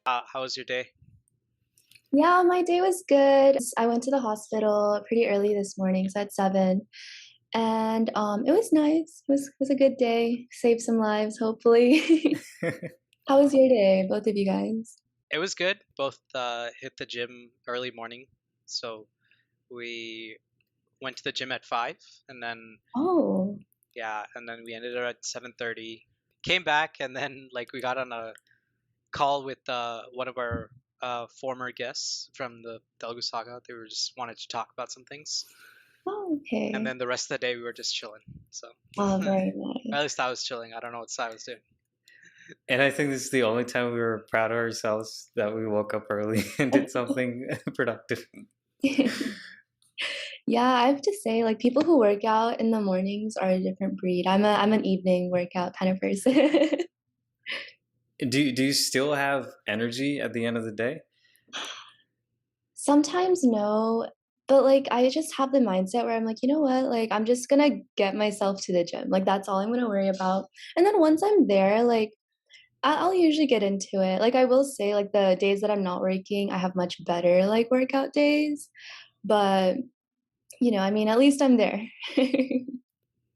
How was your day? Yeah, my day was good. I went to the hospital pretty early this morning, so at 7. And it was nice. It was a good day. Saved some lives, hopefully. How was your day, both of you guys? It was good. Both hit the gym early morning. So we went to the gym at 5 and then Oh, we ended up at 7:30. Came back and then like we got on a call with one of our former guests from the Telugu Saga. They were just wanted to talk about some things. oh, And okay. then the rest of the day we were just chilling. So Oh, or very at nice. least I was chilling. I don't know what Sai was doing. And I think this is the only time we were proud of ourselves that we woke up early and did something productive. Yeah, I have to say, like people who work out in the mornings are a different breed. I'm an evening workout kind of person. Do you still have energy at the end of the day? Sometimes no, but like I just have the mindset where I'm like, you know what? Like I'm just gonna get myself to the gym. Like that's all I'm gonna worry about. And then once I'm there, like I'll usually get into it. Like I will say, like the days that I'm not working, I have much better like workout days. But I mean, at least I'm there.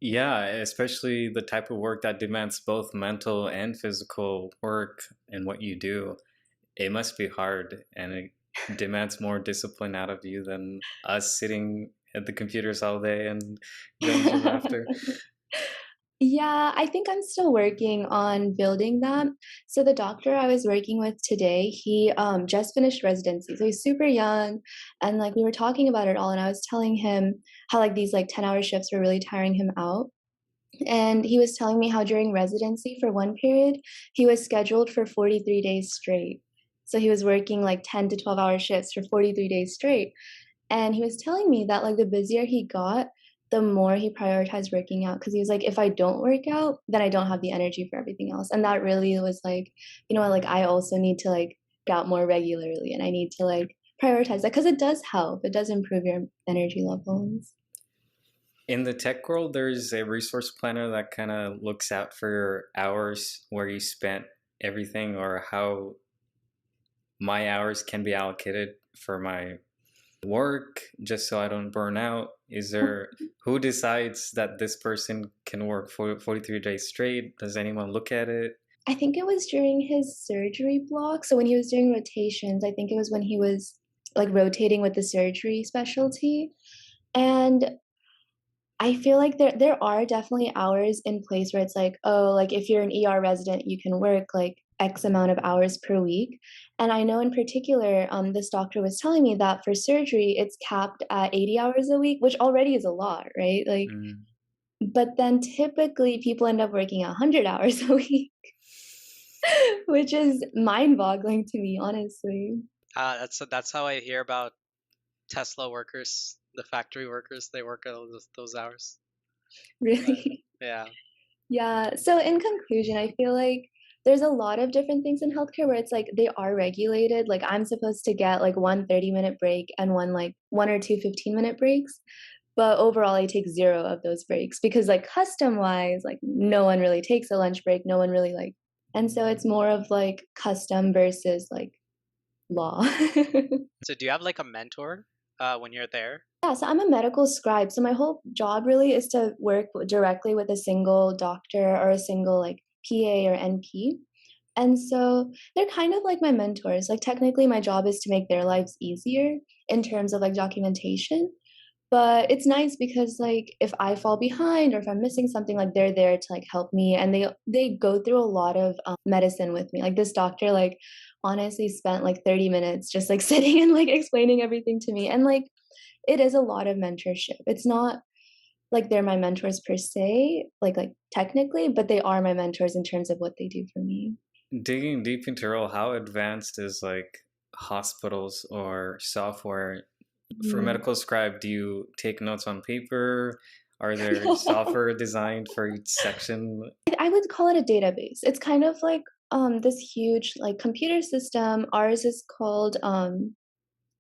Yeah, especially the type of work that demands both mental and physical work and what you do. It must be hard and it demands more discipline out of you than us sitting at the computers all day and going gym after. Yeah, I think I'm still working on building that. So the doctor I was working with today, he just finished residency. So he's super young and like we were talking about it all and I was telling him how like these like 10-hour shifts were really tiring him out. And he was telling me how during residency for one period, he was scheduled for 43 days straight. So he was working like 10 to 12-hour shifts for 43 days straight. And he was telling me that like the busier he got, the more he prioritized working out because he was like, if I don't work out, then I don't have the energy for everything else. And that really was like, you know what, like I also need to like work out more regularly and I need to like prioritize that because it does help. It does improve your energy levels. In the tech world, there's a resource planner that kind of looks out for your hours where you spent everything or how my hours can be allocated for my work just so I don't burn out. Is there who decides that this person can work for 43 days straight? Does anyone look at it? I think it was during his surgery block. So when he was doing rotations, I think it was when he was like rotating with the surgery specialty. And I feel like there are definitely hours in place where it's like, oh, like if you're an ER resident, you can work like X amount of hours per week. And I know in particular, this doctor was telling me that for surgery, it's capped at 80 hours a week, which already is a lot, right? Like, Mm. but then typically people end up working 100 hours a week, which is mind-boggling to me, honestly. That's how I hear about Tesla workers, the factory workers. They work those hours. But Really. yeah, Yeah. So in conclusion, I feel like there's a lot of different things in healthcare where it's like they are regulated. Like I'm supposed to get like one 30-minute break and one or two 15-minute breaks. But overall, I take zero of those breaks because like custom wise, like no one really takes a lunch break. No one really like, and so it's more of like custom versus like law. so do you have like a mentor when you're there? Yeah, so I'm a medical scribe. So my whole job really is to work directly with a single doctor or a single like PA or NP. And so they're kind of like my mentors. Like technically my job is to make their lives easier in terms of like documentation. But it's nice because like if I fall behind or if I'm missing something, like they're there to like help me and they go through a lot of medicine with me. Like this doctor like honestly spent like 30 minutes just like sitting and like explaining everything to me. And like it is a lot of mentorship. It's not like they're my mentors per se, like technically, but they are my mentors in terms of what they do for me. Digging deep into role, how advanced is like hospitals or software for a Mhm. medical scribe? Do you take notes on paper? Are there software designed for each section? I would call it a database. It's kind of like this huge like computer system. Ours is called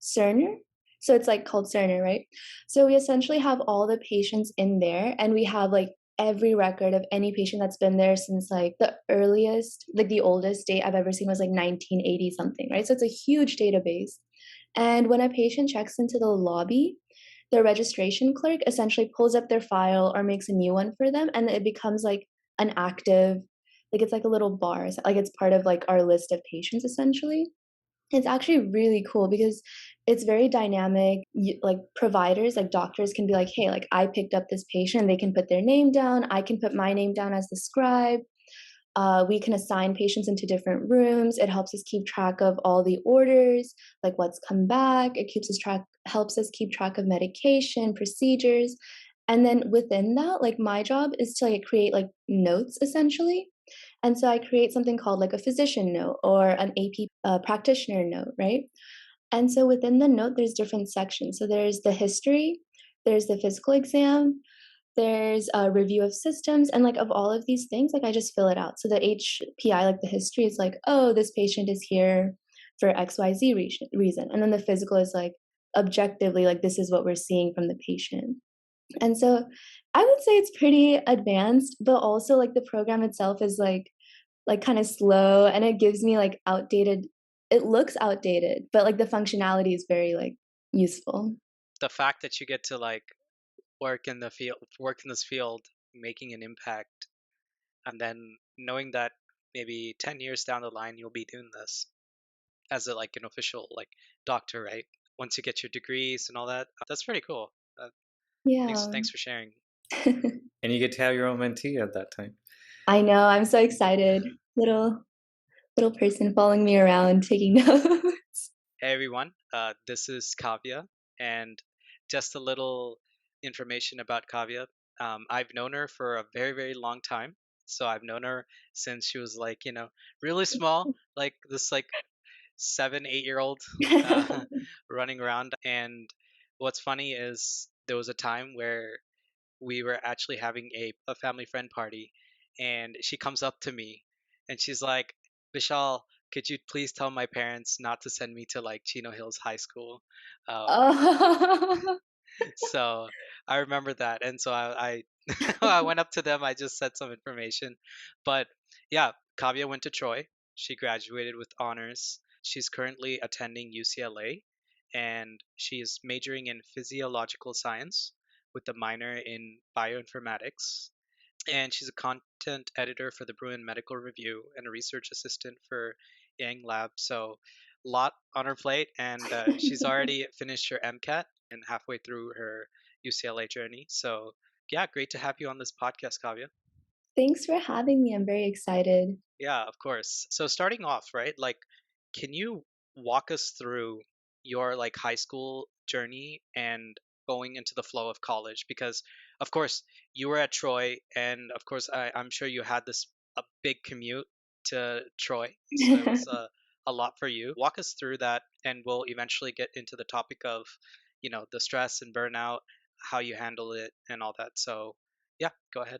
Cerner. So it's like called Cerner, right? So we essentially have all the patients in there and we have like every record of any patient that's been there since like the earliest, like the oldest date I've ever seen was like 1980 something, right? So it's a huge database. And when a patient checks into the lobby, the registration clerk essentially pulls up their file or makes a new one for them, and it becomes like an active, like it's like a little bar, like it's part of like our list of patients essentially. It's actually really cool because it's very dynamic. Like providers, like doctors can be like, hey, like I picked up this patient. They can put their name down. I can put my name down as the scribe. We can assign patients into different rooms. It helps us keep track of all the orders, like what's come back. It helps us keep track of medication, procedures. And then within that, like my job is to like create like notes essentially. And so I create something called like a physician note or an AP practitioner note, right? And so within the note, there's different sections. So there's the history, there's the physical exam, there's a review of systems, and like of all of these things, like I just fill it out. So the HPI, like the history, is like, oh, this patient is here for XYZ reason. And then the physical is like objectively, like this is what we're seeing from the patient. And so I would say it's pretty advanced, but also like the program itself is like kind of slow, and it gives me like outdated, it looks outdated, but like the functionality is very like useful. The fact that you get to like work in this field, making an impact, and then knowing that maybe 10 years down the line you'll be doing this as a like an official like doctor, right? Once you get your degrees and all that, that's pretty cool. Yeah. Thanks for sharing. And you get to have your own mentee at that time. I know, I'm so excited. Little person following me around taking notes. Hey everyone, this is Kavya, and just a little information about Kavya. I've known her for a very, very long time. So I've known her since she was like, really small, like this like 7, 8 year old running around. And what's funny is there was a time where we were actually having a family friend party, and she comes up to me and she's like, Vishal, could you please tell my parents not to send me to like Chino Hills High School? Um, Oh. so I remember that, and so I I went up to them. I just said some information, but yeah, Kavya went to Troy. She graduated with honors. She's currently attending UCLA, and she's majoring in physiological science with a minor in bioinformatics. And she's a content editor for the Bruin Medical Review and a research assistant for Yang Lab. So, a lot on her plate, and she's already finished her MCAT and halfway through her UCLA journey. So, yeah, great to have you on this podcast, Kavya. Thanks for having me. I'm very excited. Yeah, of course. So, starting off, right? Like, can you walk us through your like high school journey and going into the flow of college? Because, of course, you were at Troy, and of course, I'm sure you had this a big commute to Troy, so it was a lot for you. Walk us through that, and we'll eventually get into the topic of, the stress and burnout, how you handle it, and all that. So, yeah, go ahead.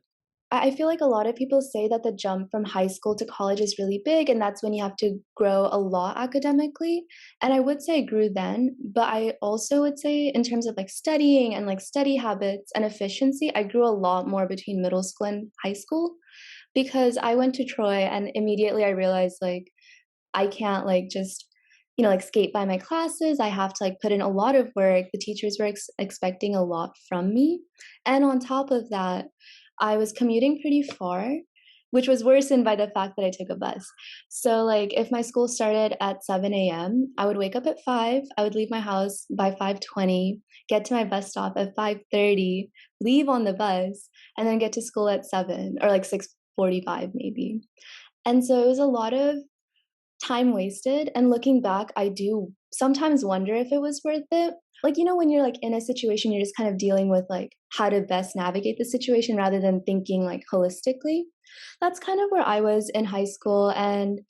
I feel like a lot of people say that the jump from high school to college is really big, and that's when you have to grow a lot academically. And I would say I grew then, but I also would say, in terms of like studying and like study habits and efficiency, I grew a lot more between middle school and high school because I went to Troy and immediately I realized like I can't like just like skate by my classes. I have to like put in a lot of work. The teachers were expecting a lot from me. And on top of that, I was commuting pretty far, which was worsened by the fact that I took a bus. So like if my school started at 7 a.m., I would wake up at 5, I would leave my house by 5:20, get to my bus stop at 5:30, leave on the bus, and then get to school at 7 or like 6:45 maybe. And so it was a lot of time wasted, and looking back I do sometimes wonder if it was worth it. Like when you're like in a situation, you're just kind of dealing with like how to best navigate the situation rather than thinking like holistically. That's kind of where I was in high school, and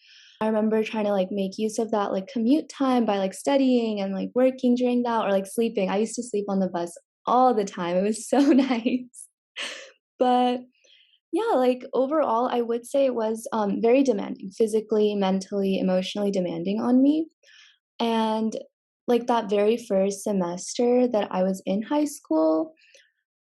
I remember trying to like make use of that like commute time by like studying and like working during that, or like sleeping. I used to sleep on the bus all the time. It was so nice. But yeah, like overall, I would say it was very demanding, physically, mentally, emotionally demanding on me. And like that very first semester that I was in high school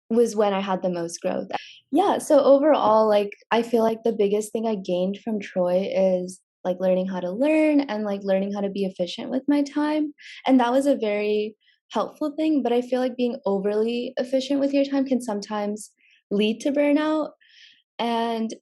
was when I had the most growth. Yeah, so overall, like I feel like the biggest thing I gained from Troy is like learning how to learn and like learning how to be efficient with my time. And that was a very helpful thing, but I feel like being overly efficient with your time can sometimes lead to burnout. And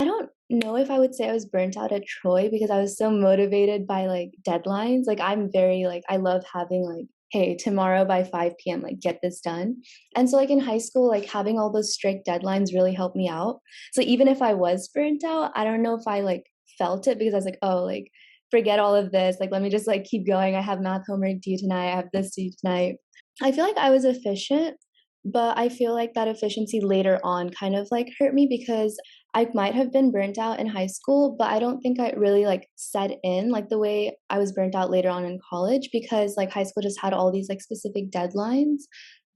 I don't know if I would say I was burnt out at Troy because I was so motivated by like deadlines. Like I'm very like I love having like, hey, tomorrow by 5 p.m. like get this done. And so like in high school, like having all those strict deadlines really helped me out. So even if I was burnt out, I don't know if I like felt it because I was like, oh, like forget all of this. Like let me just like keep going. I have math homework due tonight. I have this due tonight. I feel like I was efficient, but I feel like that efficiency later on kind of like hurt me because I might have been burnt out in high school, but I don't think I really like set in like the way I was burnt out later on in college because like high school just had all these like specific deadlines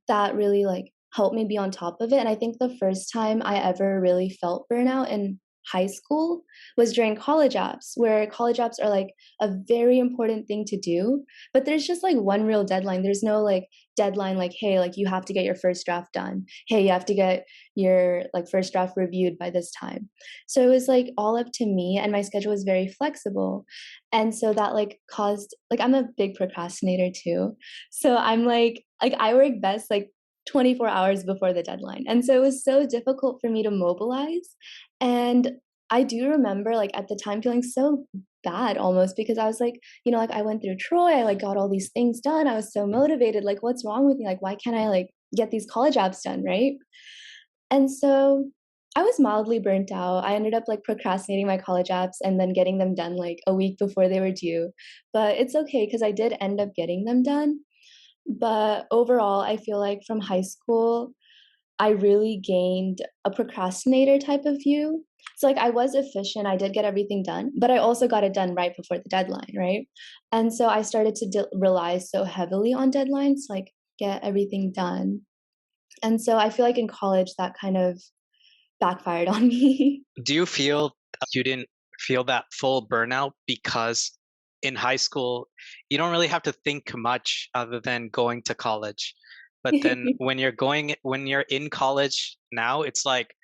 that really like helped me be on top of it. And I think the first time I ever really felt burnout in high school was during college apps, where college apps are like a very important thing to do, but there's just like one real deadline. There's no like deadline like, hey, like you have to get your first draft done. Hey, you have to get your like first draft reviewed by this time. So it was like all up to me and my schedule was very flexible. And so that like caused like I'm a big procrastinator too. So I'm like I work best like 24 hours before the deadline. And so it was so difficult for me to mobilize. And I do remember like at the time feeling so bad almost because I was like, you know, like I went through Troy, I like got all these things done. I was so motivated. Like, what's wrong with me? Like, why can't I like get these college apps done? Right. And so I was mildly burnt out. I ended up like procrastinating my college apps and then getting them done like a week before they were due. But it's okay because I did end up getting them done. But overall, I feel like from high school, I really gained a procrastinator type of view. So, like, I was efficient, I did get everything done, but I also got it done right before the deadline, right? And so I started to rely so heavily on deadlines, like, get everything done. And so I feel like in college, that kind of backfired on me. Do you feel you didn't feel that full burnout because in high school you don't really have to think much other than going to college? But then when you're in college now, it's like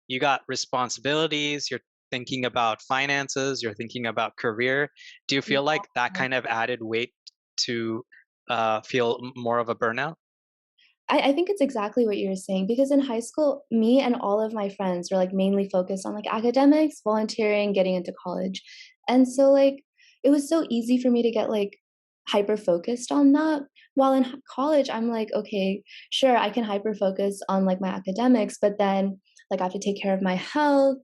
you got responsibilities, you're thinking about finances, you're thinking about career. Do you feel like that kind of added weight to feel more of a burnout? I think it's exactly what you're saying because in high school, me and all of my friends were like mainly focused on like academics, volunteering, getting into college. And so like it was so easy for me to get like hyper focused on that. While in college, I'm like, okay, sure, I can hyper focus on like my academics, but then like I have to take care of my health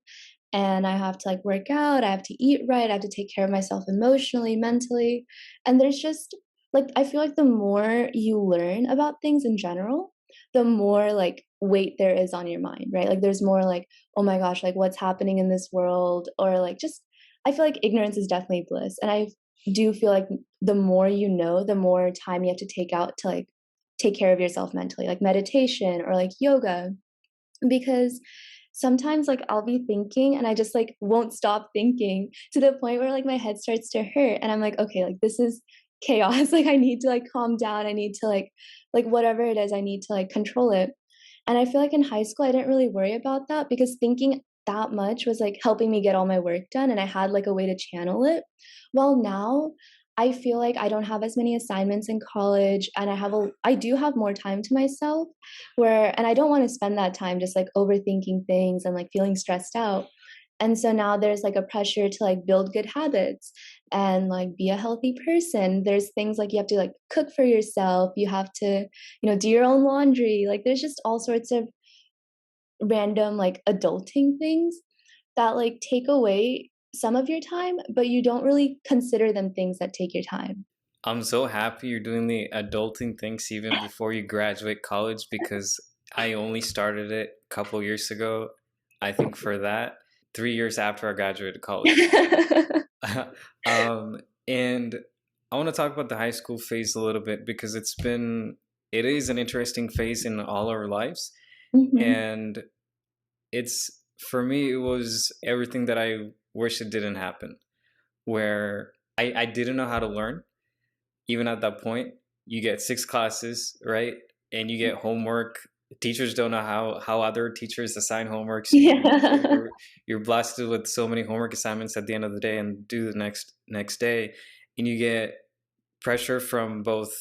and I have to like work out, I have to eat right, I have to take care of myself emotionally, mentally. And there's just like I feel like the more you learn about things in general, the more like weight there is on your mind, right? Like there's more like, oh my gosh, like what's happening in this world? Or like just I feel like ignorance is definitely bliss. And I do feel like the more you know, the more time you have to take out to like take care of yourself mentally, like meditation or like yoga because sometimes like I'll be thinking and I just like won't stop thinking to the point where like my head starts to hurt and I'm like okay like this is chaos like I need to like calm down I need to like whatever it is I need to like control it and I feel like in high school I didn't really worry about that because thinking that much was like helping me get all my work done and I had like a way to channel it well now I feel like I don't have as many assignments in college and I do have more time to myself where and I don't want to spend that time just like overthinking things and like feeling stressed out. And so now there's like a pressure to like build good habits and like be a healthy person. There's things like you have to like cook for yourself, you have to, you know, do your own laundry. Like there's just all sorts of random like adulting things that like take away some of your time, but you don't really consider them things that take your time. I'm so happy you're doing the adulting things even before you graduate college because I only started it a couple years ago. I think for that, 3 years after I graduated college. And I want to talk about the high school phase a little bit because it is an interesting phase in all our lives. Mhm. And for me, it was everything that I wish it didn't happen, where I didn't know how to learn. Even at that point, you get 6 classes, right? And you get homework teachers don't know how other teachers assign homeworks. Yeah. You're blasted with so many homework assignments at the end of the day and due the next day, and you get pressure from both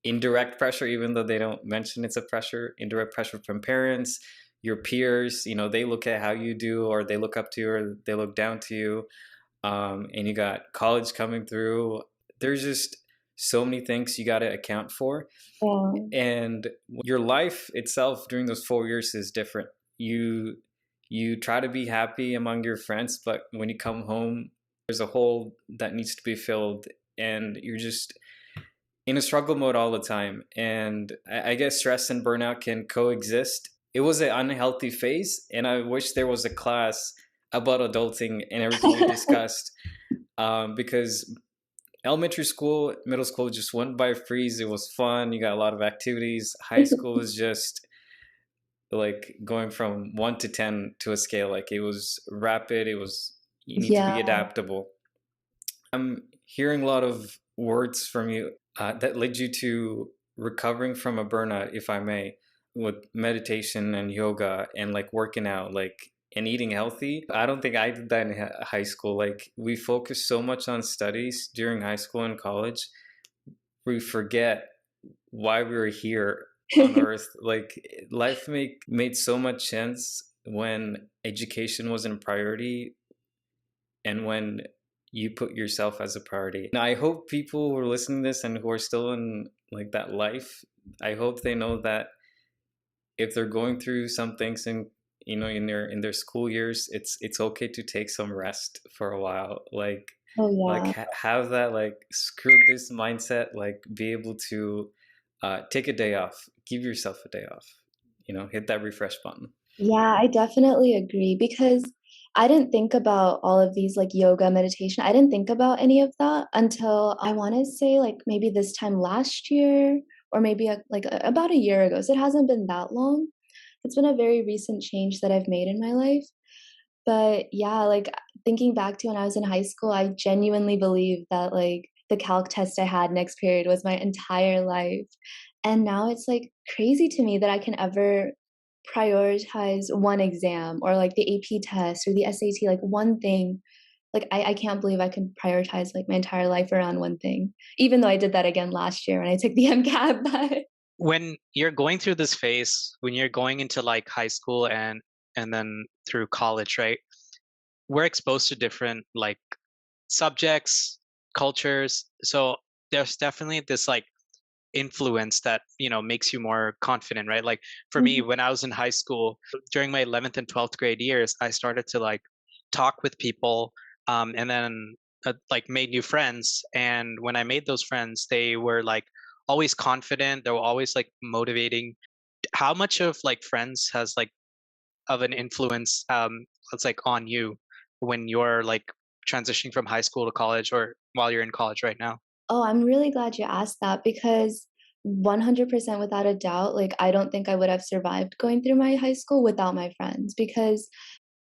indirect pressure, even though they don't mention it's a pressure, indirect pressure from parents, your peers. They look at how you do, or they look up to you, or they look down to you. And you got college coming through. There's just so many things you got to account for. Yeah. And your life itself during those 4 years is different. You try to be happy among your friends, but when you come home, there's a hole that needs to be filled, and you're just in a struggle mode all the time. And I guess stress and burnout can coexist. It was an unhealthy phase, and I wish there was a class about adulting and everything we discussed, because elementary school, middle school just went by freeze. It was fun. You got a lot of activities. High school was just like going from 1 to 10 to a scale. Like, it was rapid. You need to be Yeah. adaptable. I'm hearing a lot of words from you that led you to recovering from a burnout, if I may, with meditation and yoga and like working out, like, and eating healthy. I don't think I did that in high school. Like, we focus so much on studies during high school and college, we forget why we were here on earth. Like, life made so much sense when education wasn't a priority and when you put yourself as a priority. Now, I hope people who are listening to this and who are still in like that life, I hope they know that if they're going through some things in their school years, it's okay to take some rest for a while. Like, Oh yeah. have that, like, screw this mindset, like, be able to take a day off, give yourself a day off, hit that refresh button. Yeah, I definitely agree because I didn't think about all of these like yoga, meditation. I didn't think about any of that until I want to say like maybe this time last year or maybe about a year ago. So it hasn't been that long. It's been a very recent change that I've made in my life. But yeah, like thinking back to when I was in high school, I genuinely believe that like the calc test I had next period was my entire life. And now it's like crazy to me that I can ever prioritize one exam or like the AP test or the SAT, like one thing. Like I can't believe I can prioritize like my entire life around one thing, even though I did that again last year when I took the MCAT. But When you're going through this phase, when you're going into like high school and then through college, right? We're exposed to different like subjects, cultures. So there's definitely this like influence that makes you more confident, right? Like for me, when I was in high school during my 11th and 12th grade years, I started to like talk with people, and then like made new friends. And when I made those friends, they were like always confident, they were always like motivating. How much of like friends has like of an influence, it's like on you when you're like transitioning from high school to college or while you're in college right now? oh, I'm really glad you asked that because 100% without a doubt, like I don't think I would have survived going through my high school without my friends because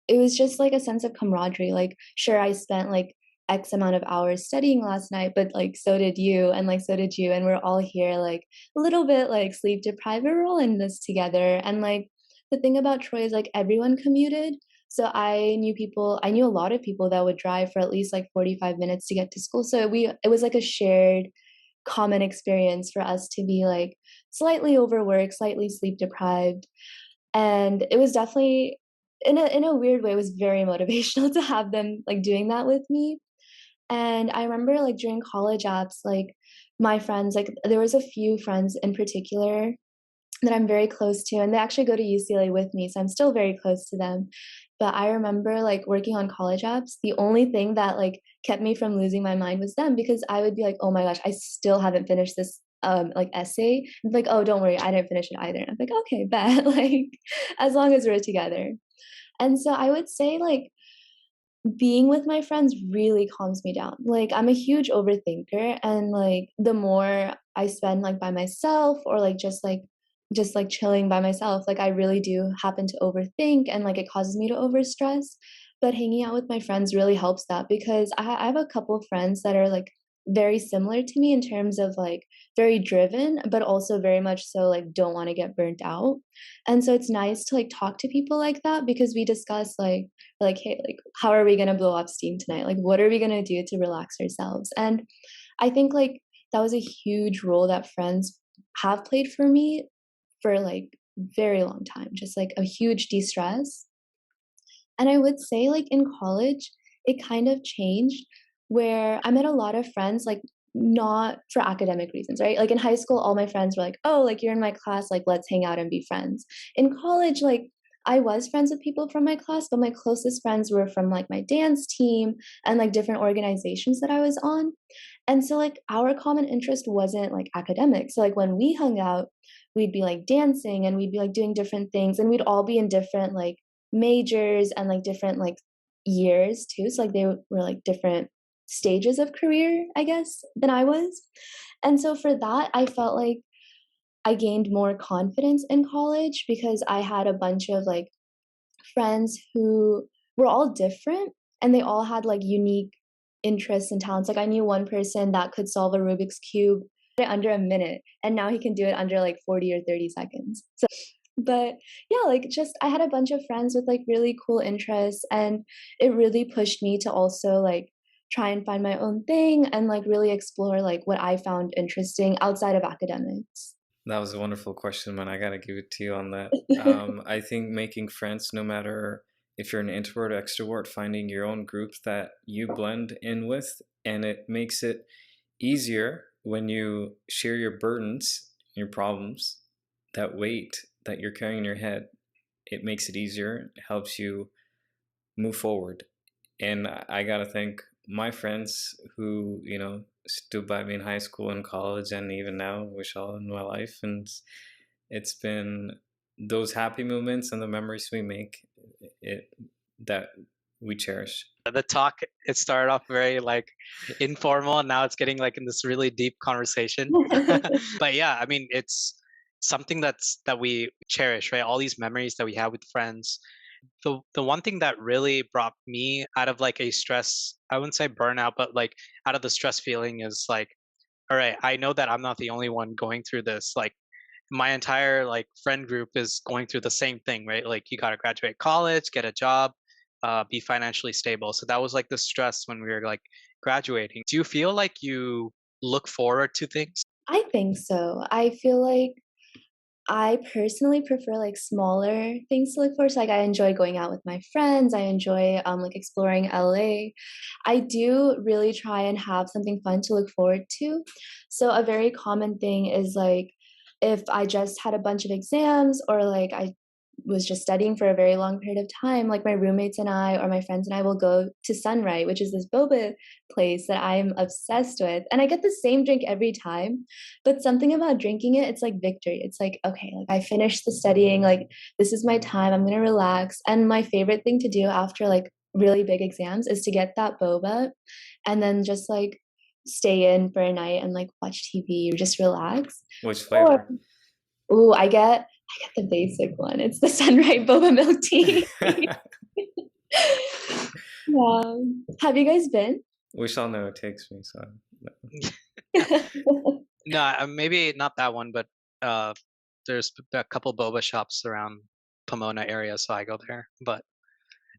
it was just like a sense of camaraderie. Like, sure, I spent like X amount of hours studying last night, but like so did you, and like so did you, and we're all here like a little bit like sleep deprived. We're all in this together. And like the thing about Troy is like everyone commuted. So I knew a lot of people that would drive for at least like 45 minutes to get to school. So it was like a shared common experience for us to be like slightly overworked, slightly sleep deprived. And it was definitely in a weird way, it was very motivational to have them like doing that with me. And I remember like during college apps, like my friends, like there was a few friends in particular that I'm very close to, and they actually go to UCLA with me, so I'm still very close to them. But I remember like working on college apps, the only thing that like kept me from losing my mind was them because I would be like, oh my gosh, I still haven't finished this like essay. And like, oh, don't worry, I didn't finish it either. And I'm like, okay, bet. Like as long as we're together. And so I would say like being with my friends really calms me down. Like I'm a huge overthinker and like the more I spend like by myself or like just like chilling by myself, like I really do happen to overthink and like it causes me to overstress. But hanging out with my friends really helps that because I have a couple of friends that are like very similar to me in terms of like very driven, but also very much so like don't want to get burnt out. And so it's nice to like talk to people like that because we discuss like hey, like how are we going to blow off steam tonight? Like what are we going to do to relax ourselves? And I think like that was a huge role that friends have played for me for like very long time, just like a huge de-stress. And I would say, like, in college, it kind of changed where I met a lot of friends, like, not for academic reasons, right? Like, in high school, all my friends were like, oh, like, you're in my class, like, let's hang out and be friends. In college, like, I was friends with people from my class, but my closest friends were from like my dance team and like different organizations that I was on. And so, like, our common interest wasn't like academic. So, like, when we hung out, we'd be like dancing and we'd be like doing different things and we'd all be in different like majors and like different like years too. So like they were like different stages of career, I guess, than I was. And so for that, I felt like I gained more confidence in college because I had a bunch of like friends who were all different and they all had like unique interests and talents. Like I knew one person that could solve a Rubik's cube under a minute and now he can do it under like 40 or 30 seconds. So but yeah, like just I had a bunch of friends with like really cool interests and it really pushed me to also like try and find my own thing and like really explore like what I found interesting outside of academics. That was a wonderful question, man. I gotta give it to you on that. I think making friends, no matter if you're an introvert or extrovert, finding your own group that you blend in with, and it makes it easier when you share your burdens, your problems, that weight that you're carrying in your head. It makes it easier, it helps you move forward. And I gotta thank my friends who, stood by me in high school and college and even now, wish all in my life. And it's been those happy moments and the memories we make it that we cherish. The talk, it started off very like informal and now it's getting like in this really deep conversation. But yeah, I mean, it's something that we cherish, right? All these memories that we have with friends. The one thing that really brought me out of like a stress, I wouldn't say burnout, but like out of the stress feeling is like, all right, I know that I'm not the only one going through this. Like my entire like friend group is going through the same thing, right? Like you got to graduate college, get a job, be financially stable. So that was like the stress when we were like graduating. Do you feel like you look forward to things? I think so. I feel like I personally prefer like smaller things to look for. So like I enjoy going out with my friends. I enjoy like exploring LA. I do really try and have something fun to look forward to. So a very common thing is like if I just had a bunch of exams or like I was just studying for a very long period of time, like my roommates and I or my friends and I will go to Sunrise, which is this boba place that I'm obsessed with. And I get the same drink every time, but something about drinking it, it's like victory. It's like, okay, like I finished the studying, like this is my time, I'm gonna relax. And my favorite thing to do after like really big exams is to get that boba and then just like stay in for a night and like watch TV or just relax. Which flavor? Ooh, I get the basic one. It's the Sunrise boba milk tea. Yeah. Have you guys been? We shall know it takes me, so No, maybe not that one, but there's a couple boba shops around Pomona area, so I go there. But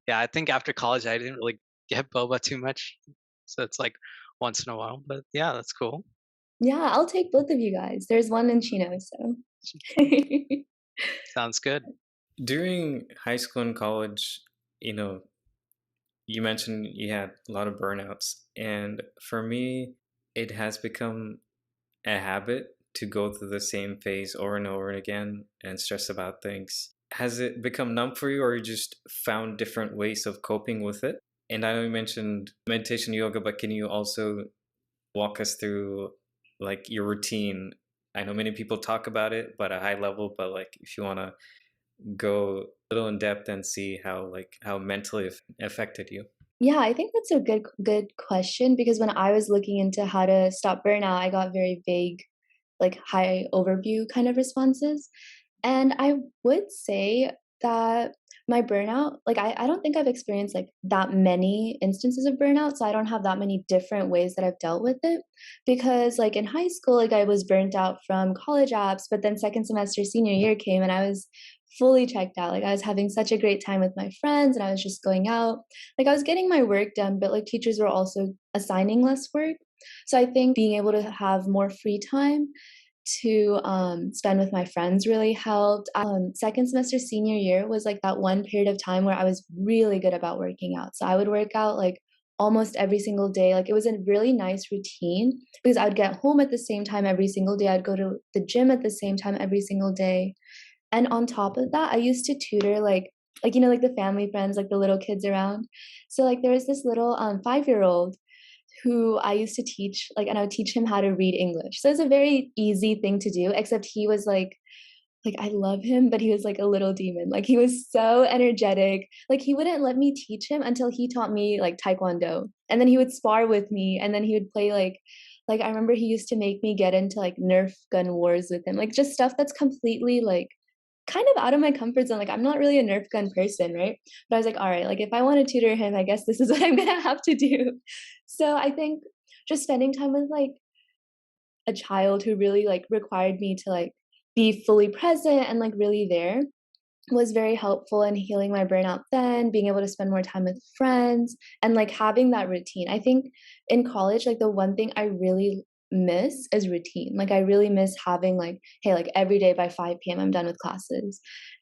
yeah, I think after college I didn't really get boba too much, so it's like once in a while. But yeah, that's cool. Yeah, I'll take both of you guys. There's one in Chino, so. Sounds good. During high school and college, you mentioned you had a lot of burnouts. And for me, it has become a habit to go through the same phase over and over again and stress about things. Has it become numb for you or you just found different ways of coping with it? And I know you mentioned meditation, yoga, but can you also walk us through like your routine? I know many people talk about it, but at a high level, but like if you want to go a little in depth and see how mentally affected you. Yeah, I think that's a good question because when I was looking into how to stop burnout, I got very vague, like high overview kind of responses. And I would say that my burnout, like I don't think I've experienced like that many instances of burnout, so I don't have that many different ways that I've dealt with it. Because like in high school, like I was burnt out from college apps, but then second semester senior year came and I was fully checked out. Like I was having such a great time with my friends and I was just going out. Like I was getting my work done, but like teachers were also assigning less work. So I think being able to have more free time to spend with my friends really helped. Second semester senior year was like that one period of time where I was really good about working out. So I would work out like almost every single day. Like it was a really nice routine because I would get home at the same time every single day. I'd go to the gym at the same time every single day. And on top of that, I used to tutor like you know like the family friends, like the little kids around. So like there was this little 5-year-old who I used to teach, like, and I would teach him how to read English. So it's a very easy thing to do, except he was like I love him, but he was like a little demon. Like he was so energetic. Like he wouldn't let me teach him until he taught me like taekwondo. And then he would spar with me and then he would play like I remember he used to make me get into like Nerf gun wars with him. Like just stuff that's completely like kind of out of my comfort zone. Like I'm not really a Nerf gun person, right? But I was like, all right, like if I want to tutor him, I guess this is what I'm gonna have to do. So I think just spending time with like a child who really like required me to like be fully present and like really there was very helpful in healing my burnout then, being able to spend more time with friends and like having that routine. I think in college, like the one thing I really miss is routine. Like I really miss having like, hey, like every day by 5 p.m. I'm done with classes.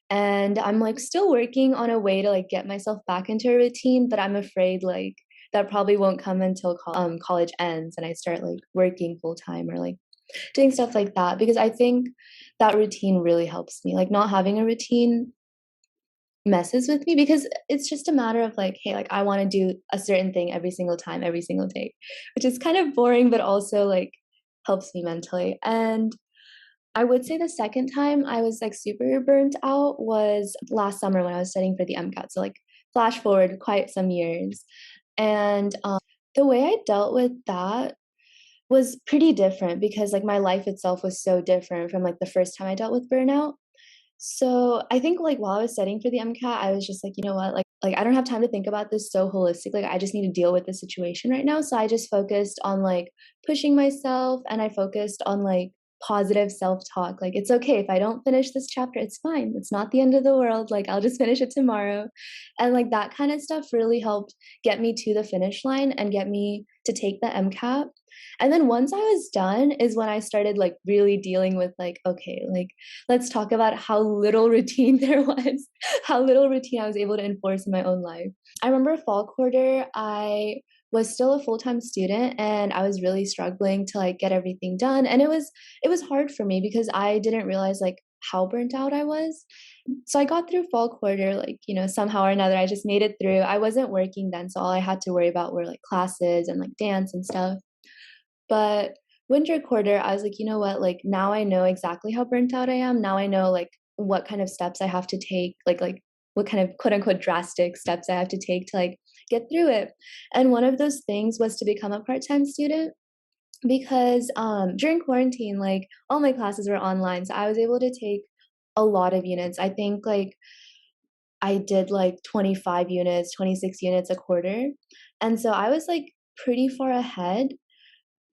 And I'm like still working on a way to like get myself back into a routine, but I'm afraid like that probably won't come until college ends and I start like working full time or like doing stuff like that because I think that routine really helps me. Like not having a routine messes with me because it's just a matter of like, hey, like I want to do a certain thing every single time, every single day, which is kind of boring, but also like helps me mentally. And I would say the second time I was like super burnt out was last summer when I was studying for the MCAT. So like flash forward quite some years. And the way I dealt with that was pretty different because like my life itself was so different from like the first time I dealt with burnout. So I think like while I was studying for the MCAT, I was just like, you know what, like I don't have time to think about this so holistic. Like I just need to deal with the situation right now. So I just focused on like pushing myself and I focused on like positive self-talk. Like it's okay if I don't finish this chapter, it's fine. It's not the end of the world. Like I'll just finish it tomorrow. And like that kind of stuff really helped get me to the finish line and get me to take the MCAT. And then once I was done is when I started like really dealing with like, okay, like let's talk about how little routine there was, how little routine I was able to enforce in my own life. I remember fall quarter, I was still a full-time student and I was really struggling to like get everything done. And it was hard for me because I didn't realize like how burnt out I was. So I got through fall quarter, like, you know, somehow or another, I just made it through. I wasn't working then, so all I had to worry about were like classes and like dance and stuff. But winter quarter, I was like, you know what? Like now I know exactly how burnt out I am. Now I know like what kind of steps I have to take, like what kind of quote unquote drastic steps I have to take to like get through it. And one of those things was to become a part-time student because during quarantine, like all my classes were online. So I was able to take a lot of units. I think like I did like 25 units, 26 units a quarter. And so I was like pretty far ahead,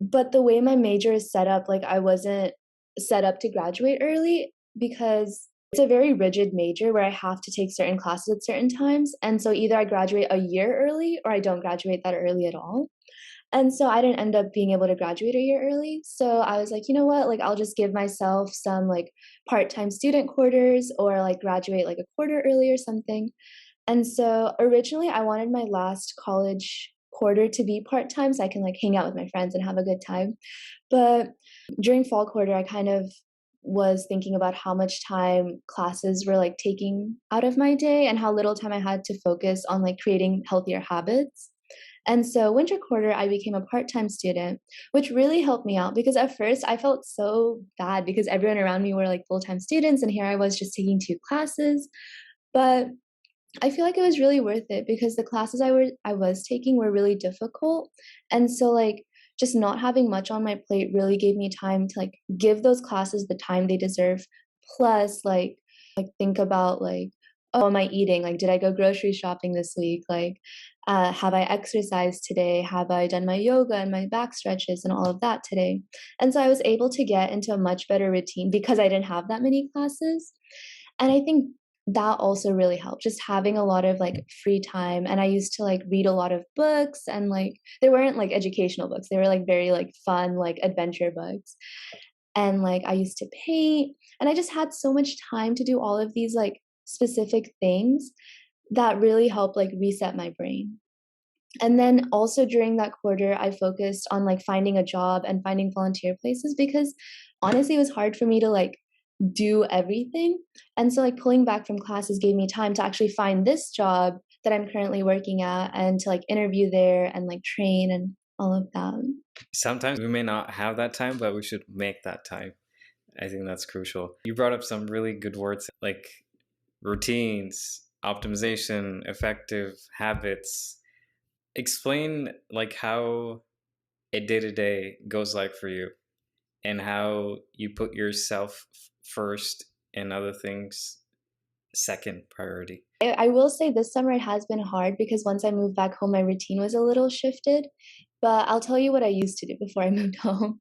but the way my major is set up, like I wasn't set up to graduate early because it's a very rigid major where I have to take certain classes at certain times. And so either I graduate a year early or I don't graduate that early at all. And so I didn't end up being able to graduate a year early. So I was like, you know what? Like I'll just give myself some like part-time student quarters or like graduate like a quarter early or something. And so originally I wanted my last college quarter to be part-time so I can like hang out with my friends and have a good time. But during fall quarter, I kind of was thinking about how much time classes were like taking out of my day and how little time I had to focus on like creating healthier habits. And so winter quarter, I became a part-time student, which really helped me out because at first I felt so bad because everyone around me were like full-time students and here I was just taking 2 classes. But I feel like it was really worth it because the classes I was taking were really difficult. And so like just not having much on my plate really gave me time to like give those classes the time they deserve. Plus like think about like, oh, am I eating? Like, did I go grocery shopping this week? Like, have I exercised today? Have I done my yoga and my back stretches and all of that today? And so I was able to get into a much better routine because I didn't have that many classes. And I think that also really helped, just having a lot of like free time. And I used to like read a lot of books, and like they weren't like educational books, they were like very like fun, like adventure books. And like I used to paint, and I just had so much time to do all of these like specific things that really helped like reset my brain. And then also during that quarter, I focused on like finding a job and finding volunteer places, because honestly, it was hard for me to like do everything. And so, like, pulling back from classes gave me time to actually find this job that I'm currently working at and to like interview there and like train and all of that. Sometimes we may not have that time, but we should make that time. I think that's crucial. You brought up some really good words like routines, optimization, effective habits. Explain like how a day-to-day goes like for you, and how you put yourself first and other things second priority. I will say this summer it has been hard because once I moved back home, my routine was a little shifted. But I'll tell you what I used to do before I moved home.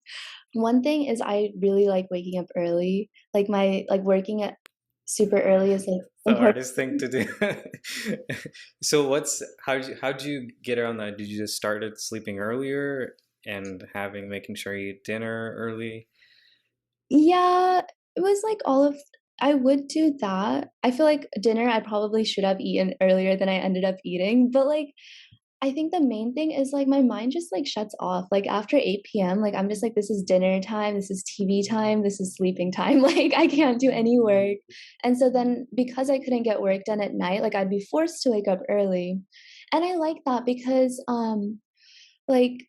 One thing is I really like waking up early. Like my like working at super early is like The important. hardest thing to do. So how'd you get around that? Did you just started sleeping earlier and making sure you eat dinner early? Yeah, it was like all of I would do that. I feel like dinner I probably should have eaten earlier than I ended up eating, but like I think the main thing is like my mind just like shuts off. Like after 8 p.m., like I'm just like, this is dinner time, this is TV time, this is sleeping time. Like I can't do any work. And so then because I couldn't get work done at night, like I'd be forced to wake up early. And I like that because like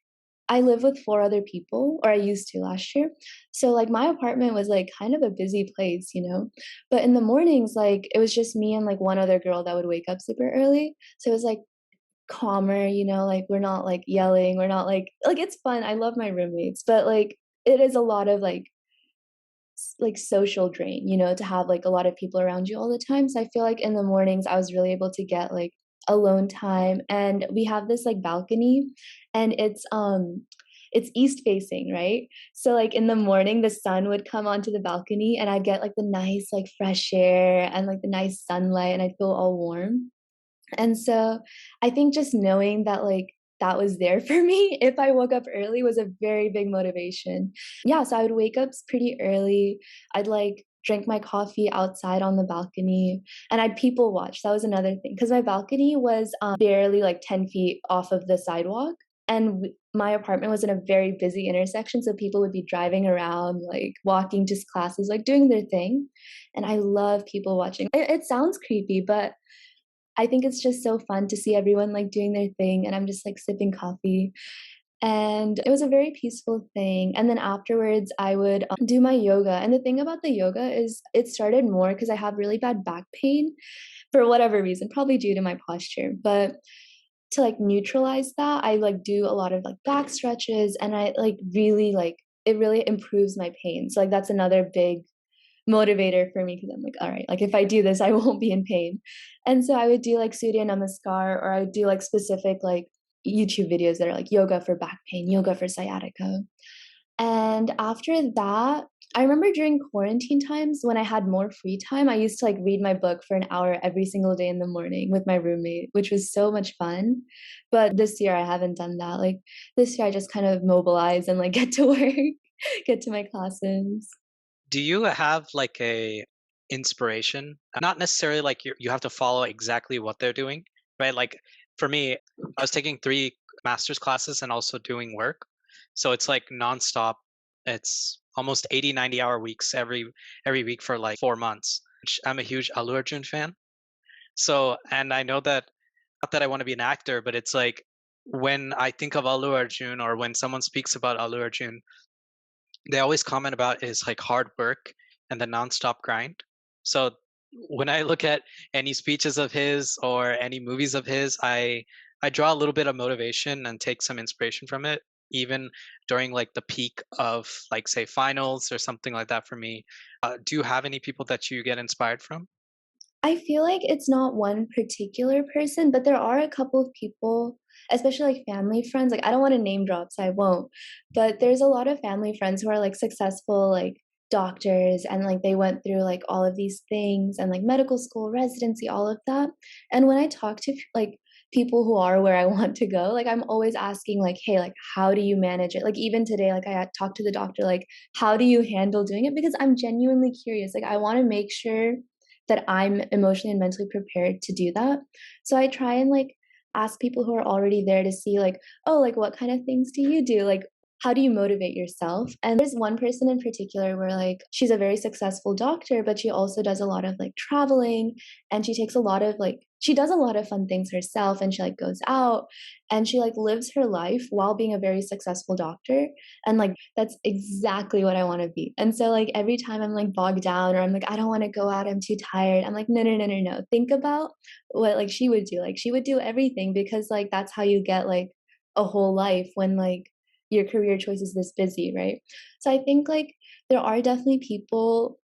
I live with four other people, or I used to last year. So like my apartment was like kind of a busy place, you know. But in the mornings, like it was just me and like one other girl that would wake up super early. So it was like calmer, you know, like we're not like yelling, we're not like it's fun. I love my roommates, but like it is a lot of like social drain, you know, to have like a lot of people around you all the time. So I feel like in the mornings I was really able to get like alone time, and we have this like balcony, and it's east facing, right? So like in the morning the sun would come onto the balcony and I'd get like the nice like fresh air and like the nice sunlight, and I'd feel all warm. And so I think just knowing that like that was there for me if I woke up early was a very big motivation. Yeah, so I would wake up pretty early. I'd like drink my coffee outside on the balcony, and I'd people watch. That was another thing because my balcony was barely like 10 feet off of the sidewalk. And my apartment was in a very busy intersection. So people would be driving around, like walking to classes, like doing their thing. And I love people watching. It sounds creepy, but I think it's just so fun to see everyone like doing their thing, and I'm just like sipping coffee. And it was a very peaceful thing. And then afterwards, I would do my yoga. And the thing about the yoga is it started more because I have really bad back pain for whatever reason, probably due to my posture. But to like neutralize that, I like do a lot of like back stretches, and I like it really improves my pain. So like that's another big motivator for me because I'm like, all right, like if I do this, I won't be in pain. And so I would do like Surya Namaskar, or I would do like specific like YouTube videos that are like yoga for back pain, yoga for sciatica. And after that, I remember during quarantine times when I had more free time, I used to like read my book for an hour every single day in the morning with my roommate, which was so much fun. But this year I haven't done that. Like this year I just kind of mobilize and like get to work, get to my classes. Do you have like a inspiration? Not necessarily like you have to follow exactly what they're doing, right? Like for me, I was taking 3 master's classes and also doing work. So it's like nonstop. It's almost 80, 90-hour weeks every week for like 4 months. Which I'm a huge Allu Arjun fan. So, and I know that, not that I want to be an actor, but it's like when I think of Allu Arjun, or when someone speaks about Allu Arjun, they always comment about his like hard work and the nonstop grind. So when I look at any speeches of his or any movies of his, I draw a little bit of motivation and take some inspiration from it, even during like the peak of like say finals or something like that for me. Do you have any people that you get inspired from? I feel like it's not one particular person, but there are a couple of people, especially like family friends. Like, I don't want to name drop, so I won't. But there's a lot of family friends who are like successful, like doctors, and like they went through like all of these things and like medical school, residency, all of that. And when I talk to like people who are where I want to go, like I'm always asking, like, hey, like, how do you manage it? Like, even today, like, I had talked to the doctor, like, how do you handle doing it? Because I'm genuinely curious. Like, I want to make sure that I'm emotionally and mentally prepared to do that. So I try and like ask people who are already there to see like, oh, like what kind of things do you do? Like how do you motivate yourself? And there's one person in particular where like she's a very successful doctor, but she also does a lot of like traveling, and she takes a lot of like she does a lot of fun things herself, and she like goes out and she like lives her life while being a very successful doctor. And like that's exactly what I want to be. And so like every time I'm like bogged down or I'm like I don't want to go out, I'm too tired, I'm like no no no no no, think about what like she would do. Like she would do everything, because like that's how you get like a whole life when like your career choice is this busy, right? So I think like there are definitely people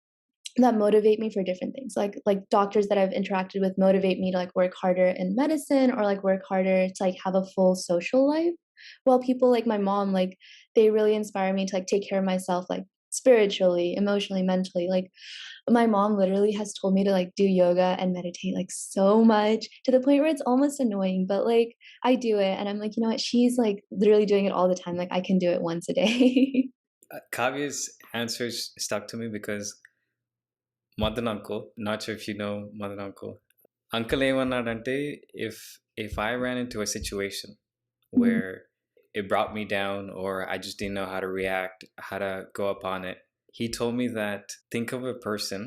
that motivate me for different things. Like doctors that I've interacted with motivate me to like work harder in medicine, or like work harder to like have a full social life. While people like my mom, like they really inspire me to like take care of myself, like spiritually, emotionally, mentally. Like my mom literally has told me to like do yoga and meditate like so much, to the point where it's almost annoying, but like I do it and I'm like, you know what? She's like literally doing it all the time. Like I can do it once a day. Kavya's answers stuck to me because Madan uncle, not sure if you know Madan uncle. Uncle ఏమన్నాడంటే if I ran into a situation Mhm. where it brought me down or I just didn't know how to react, how to go upon it, he told me that think of a person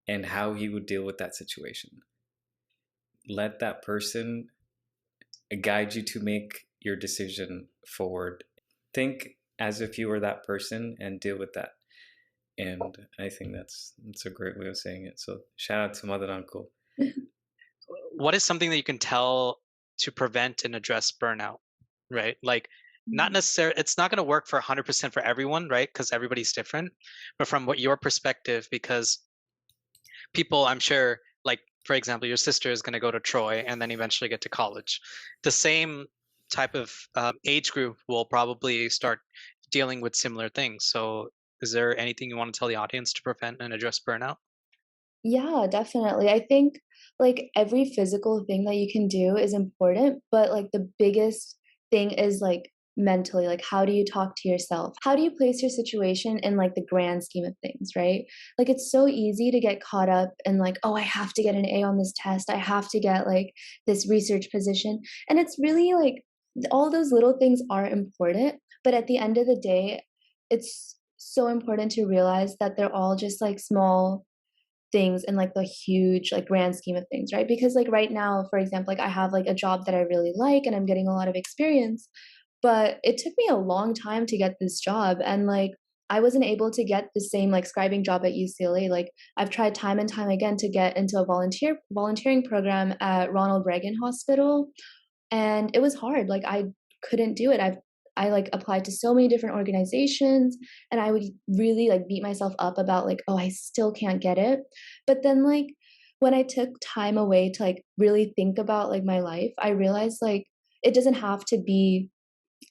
and how he would deal with that situation. Let that person guide you to make your decision forward. Think as if you were that person and deal with that. And I think that's a great way of saying it. So shout out to Mother Uncle. What is something that you can tell to prevent and address burnout, right? Like, not necessarily, it's not going to work for 100% for everyone, right? Because everybody's different. But from what your perspective, because people, I'm sure, like, for example, your sister is going to go to Troy and then eventually get to college. The same type of age group will probably start dealing with similar things. So, is there anything you want to tell the audience to prevent and address burnout? Yeah, definitely. I think like every physical thing that you can do is important, but like the biggest thing is like mentally, like how do you talk to yourself? How do you place your situation in like the grand scheme of things, right? Like it's so easy to get caught up in like, oh, I have to get an A on this test. I have to get like this research position. And it's really like all those little things are important, but at the end of the day, it's so important to realize that they're all just like small things in like the huge like grand scheme of things, right? Because like right now, for example, like I have like a job that I really like and I'm getting a lot of experience, but it took me a long time to get this job, and like I wasn't able to get the same like scribing job at UCLA. Like I've tried time and time again to get into a volunteering program at Ronald Reagan Hospital, and it was hard. Like I couldn't do it. I like applied to so many different organizations, and I would really like beat myself up about like, oh, I still can't get it. But then like when I took time away to like really think about like my life, I realized like it doesn't have to be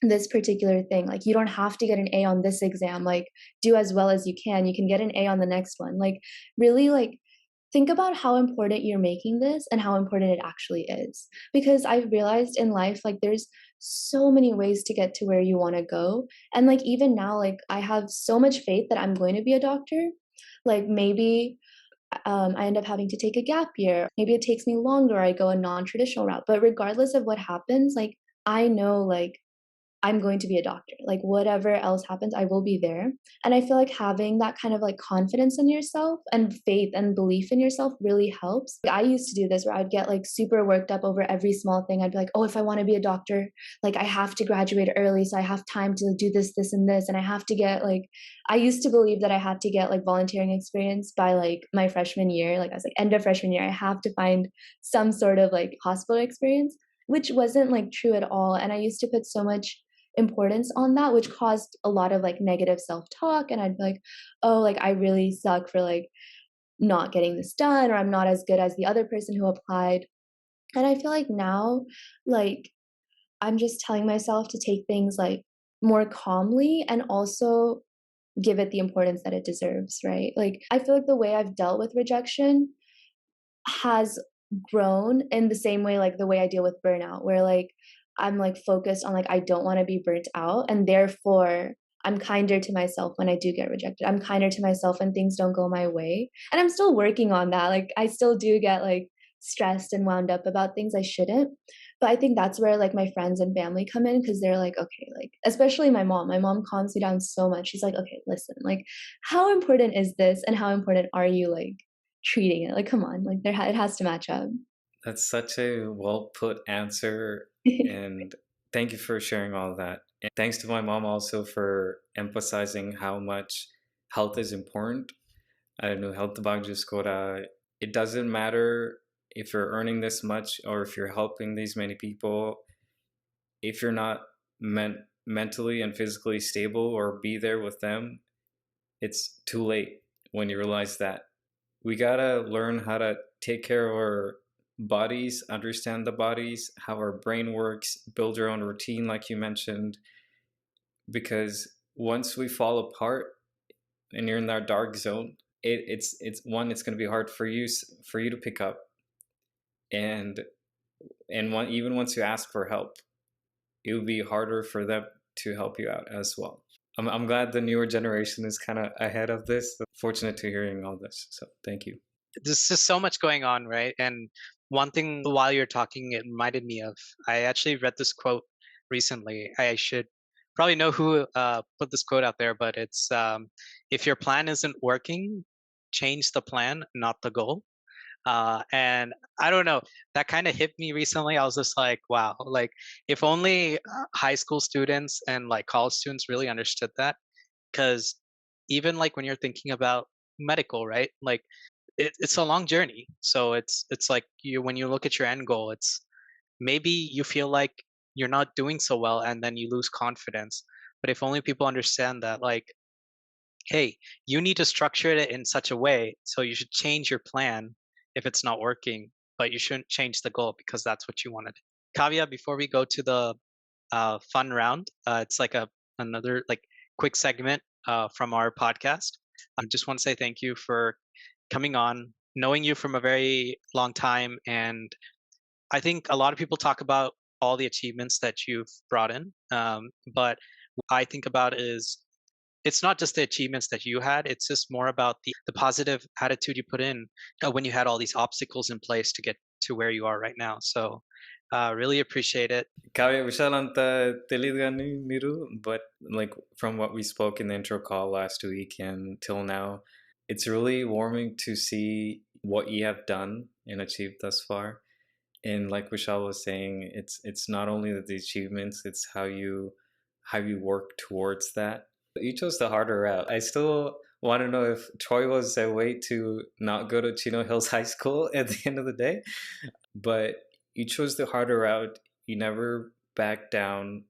this particular thing. Like you don't have to get an A on this exam. Like do as well as you can. You can get an A on the next one. Like really like think about how important you're making this and how important it actually is. Because I've realized in life, like, there's so many ways to get to where you want to go. And, like, even now, like, I have so much faith that I'm going to be a doctor. Like, maybe I end up having to take a gap year. Maybe it takes me longer. I go a non traditional route. But regardless of what happens, like, I know, like, I'm going to be a doctor. Like whatever else happens, I will be there. And I feel like having that kind of like confidence in yourself and faith and belief in yourself really helps. I used to do this where I'd get like super worked up over every small thing. I'd be like, oh, if I want to be a doctor, like I have to graduate early. So I have time to do this, this, and this. And I have to get like, I used to believe that I had to get like volunteering experience by like my freshman year. Like I was like, end of freshman year, I have to find some sort of like hospital experience, which wasn't like true at all. And I used to put so much importance on that, which caused a lot of like negative self-talk, and I'd be like, oh, like I really suck for like not getting this done, or I'm not as good as the other person who applied. And I feel like now, like, I'm just telling myself to take things like more calmly and also give it the importance that it deserves, right? Like, I feel like the way I've dealt with rejection has grown in the same way, like the way I deal with burnout, where like I'm like focused on like I don't want to be burnt out, and therefore I'm kinder to myself when I do get rejected. I'm kinder to myself when things don't go my way. And I'm still working on that. Like I still do get like stressed and wound up about things I shouldn't. But I think that's where like my friends and family come in, because they're like, okay, like especially my mom. My mom calms me down so much. She's like, okay, listen, like how important is this, and how important are you like treating it? Like, come on, like it has to match up. That's such a well put answer, and thank you for sharing all of that. And thanks to my mom also for emphasizing how much health is important. I don't know, health bagjuskora. It doesn't matter if you're earning this much or if you're helping these many people. If you're not mentally and physically stable or be there with them, it's too late when you realize that. We gotta learn how to take care of our bodies, understand the bodies, how our brain works, build your own routine, like you mentioned. Because once we fall apart and you're in that dark zone, it's going to be hard for you to pick up, and even once you ask for help, it will be harder for them to help you out as well. I'm glad the newer generation is kind of ahead of this. Fortunate to hearing all this. So thank you. There's just so much going on, right? And one thing while you're talking, it reminded me of, I actually read this quote recently. I should probably know who put this quote out there, but it's if your plan isn't working, change the plan, not the goal. And I don't know, that kind of hit me recently. I was just like, wow, like if only high school students and like college students really understood that. Because even like when you're thinking about medical, right? Like it's a long journey. So it's like you, when you look at your end goal, it's maybe you feel like you're not doing so well and then you lose confidence. But if only people understand that, like, hey, you need to structure it in such a way, so you should change your plan if it's not working, but you shouldn't change the goal because that's what you wanted. Kavya, before we go to the fun round, it's like another like quick segment from our podcast. I just want to say thank you for coming on, knowing you from a very long time. And I think a lot of people talk about all the achievements that you've brought in. But what I think about is it's not just the achievements that you had, it's just more about the positive attitude you put in when you had all these obstacles in place to get to where you are right now. So really appreciate it. Kavya Vishalanta Telidgani Miru, but like from what we spoke in the intro call last week and till now, it's really warming to see what you have done and achieved thus far. And like Vishal was saying, it's not only the achievements, it's how you work towards that. You chose the harder route. I still want to know if Troy was a way to not go to Chino Hills High School at the end of the day. But you chose the harder route. You never backed down.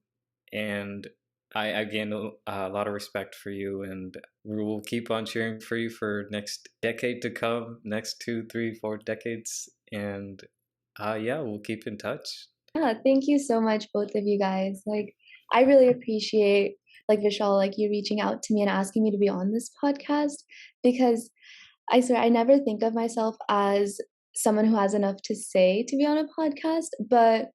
And I gained a lot of respect for you. And we will keep on cheering for you for next decade to come, next 2, 3, 4 decades. And yeah, we'll keep in touch. Yeah, thank you so much, both of you guys. Like, I really appreciate like Vishal, like you reaching out to me and asking me to be on this podcast, because I swear I never think of myself as someone who has enough to say to be on a podcast, but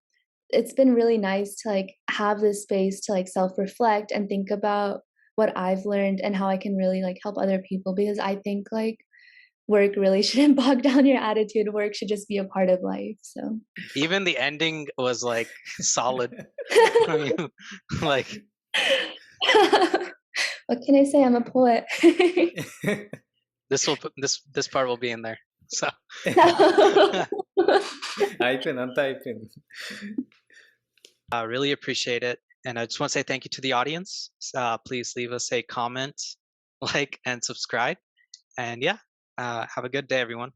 it's been really nice to like have this space to like self-reflect and think about what I've learned and how I can really like help other people, because I think like work really shouldn't bog down your attitude. Work should just be a part of life. So even the ending was like solid. Like what can I say? I'm a poet. this part will be in there. So I really appreciate it. And I just want to say thank you to the audience. Please leave us a comment, like, and subscribe. And yeah, have a good day, everyone.